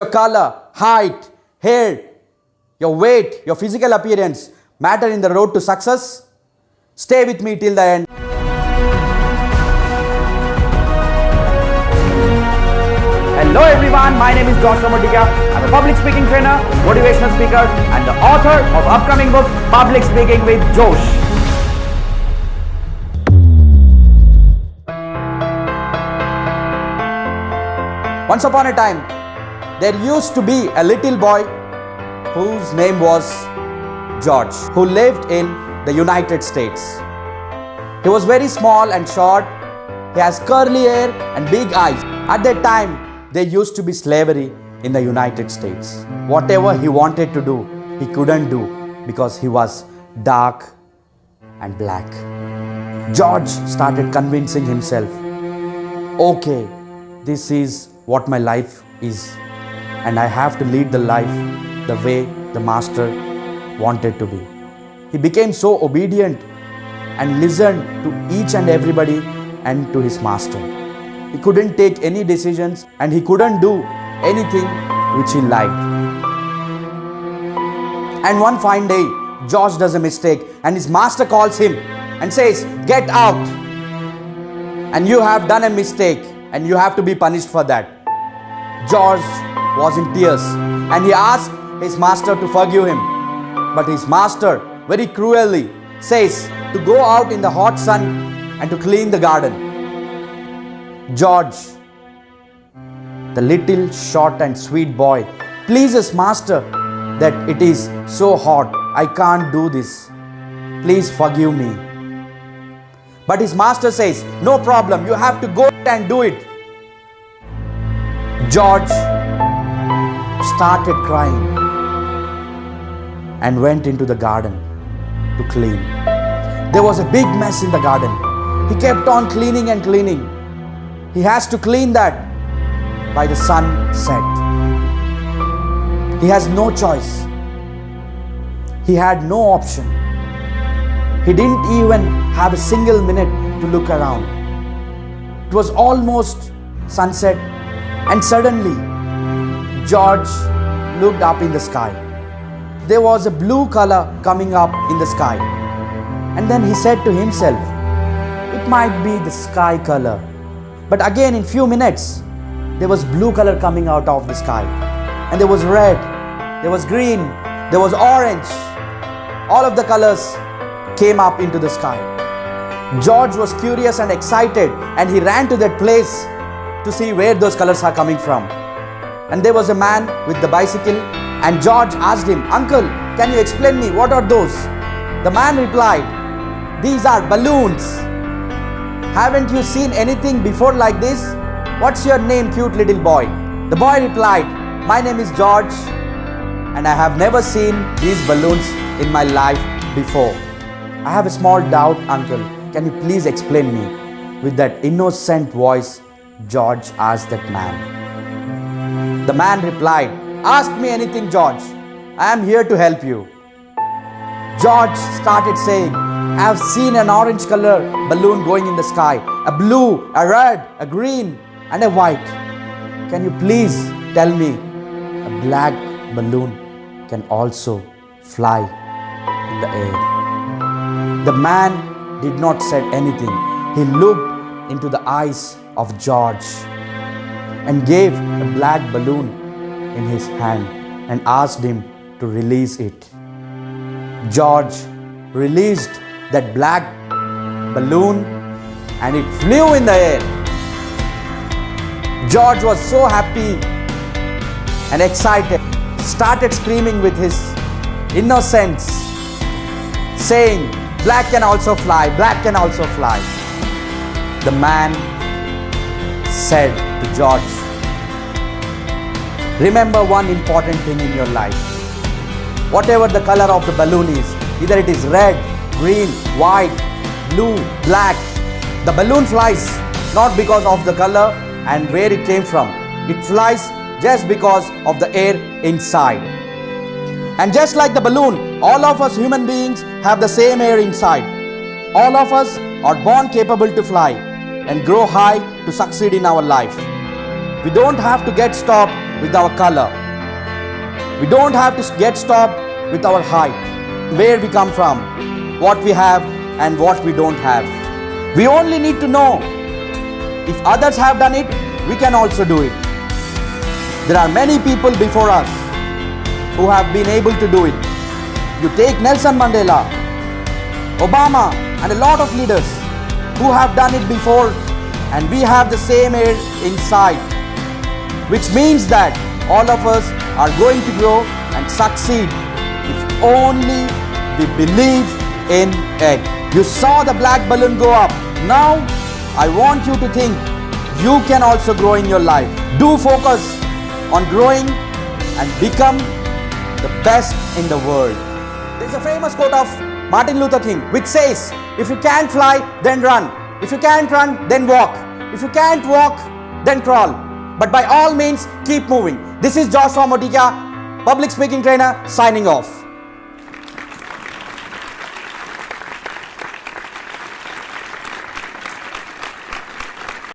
Your color, height, hair, your weight, your physical appearance matter in the road to success? Stay with me till the end. Hello everyone, my name is Motikya. I'm a public speaking trainer, motivational speaker and the author of upcoming book Public Speaking with Josh. Once upon a time, there used to be a little boy whose name was George, who lived in the United States. He was very small and short. He has curly hair and big eyes. At that time, there used to be slavery in the United States. Whatever he wanted to do, he couldn't do because he was dark and black. George started convincing himself, okay, this is what my life is, and I have to lead the life the way the master wanted to be. He became so obedient and listened to each and everybody and to his master. He couldn't take any decisions and he couldn't do anything which he liked. And one fine day, George does a mistake and his master calls him and says, "Get out! And you have done a mistake and you have to be punished for that." George was in tears and he asked his master to forgive him. But his master very cruelly says to go out in the hot sun and to clean the garden. George, the little short and sweet boy, pleases master that it is so hot, I can't do this. Please forgive me. But his master says, no problem, you have to go and do it. George started crying and went into the garden to clean. There was a big mess in the garden. He kept on cleaning and cleaning. He has to clean that by the sunset. He has no choice. He had no option. He didn't even have a single minute to look around. It was almost sunset and suddenly George looked up in the sky. There was a blue color coming up in the sky. And then he said to himself, it might be the sky color. But again in few minutes, there was blue color coming out of the sky. And there was red, there was green, there was orange. All of the colors came up into the sky. George was curious and excited and he ran to that place to see where those colors are coming from. And there was a man with the bicycle and George asked him, "Uncle, can you explain me what are those?" The man replied, "These are balloons. Haven't you seen anything before like this? What's your name, cute little boy?" The boy replied, "My name is George and I have never seen these balloons in my life before. I have a small doubt, uncle. Can you please explain me?" With that innocent voice, George asked that man. The man replied, "Ask me anything, George. I am here to help you." George started saying, "I have seen an orange color balloon going in the sky, a blue, a red, a green and a white. Can you please tell me a black balloon can also fly in the air?" The man did not say anything. He looked into the eyes of George and gave a black balloon in his hand and asked him to release it. George released that black balloon and it flew in the air. George was so happy and excited, started screaming with his innocence, saying, "Black can also fly, black can also fly." The man said to George, "Remember one important thing in your life. Whatever the color of the balloon is, either it is red, green, white, blue, black, the balloon flies not because of the color and where it came from. It flies just because of the air inside. And just like the balloon, all of us human beings have the same air inside. All of us are born capable to fly and grow high to succeed in our life. We don't have to get stopped with our color. We don't have to get stopped with our height, where we come from, what we have and what we don't have. We only need to know if others have done it, we can also do it. There are many people before us who have been able to do it. You take Nelson Mandela, Obama and a lot of leaders who have done it before, and we have the same air inside, which means that all of us are going to grow and succeed if only we believe in it. You saw the black balloon go up. Now I want you to think you can also grow in your life. Do focus on growing and become the best in the world. There is a famous quote of Martin Luther King which says, if you can't fly, then run. If you can't run, then walk. If you can't walk, then crawl. But by all means, keep moving. This is Joshua Motikya, public speaking trainer, signing off.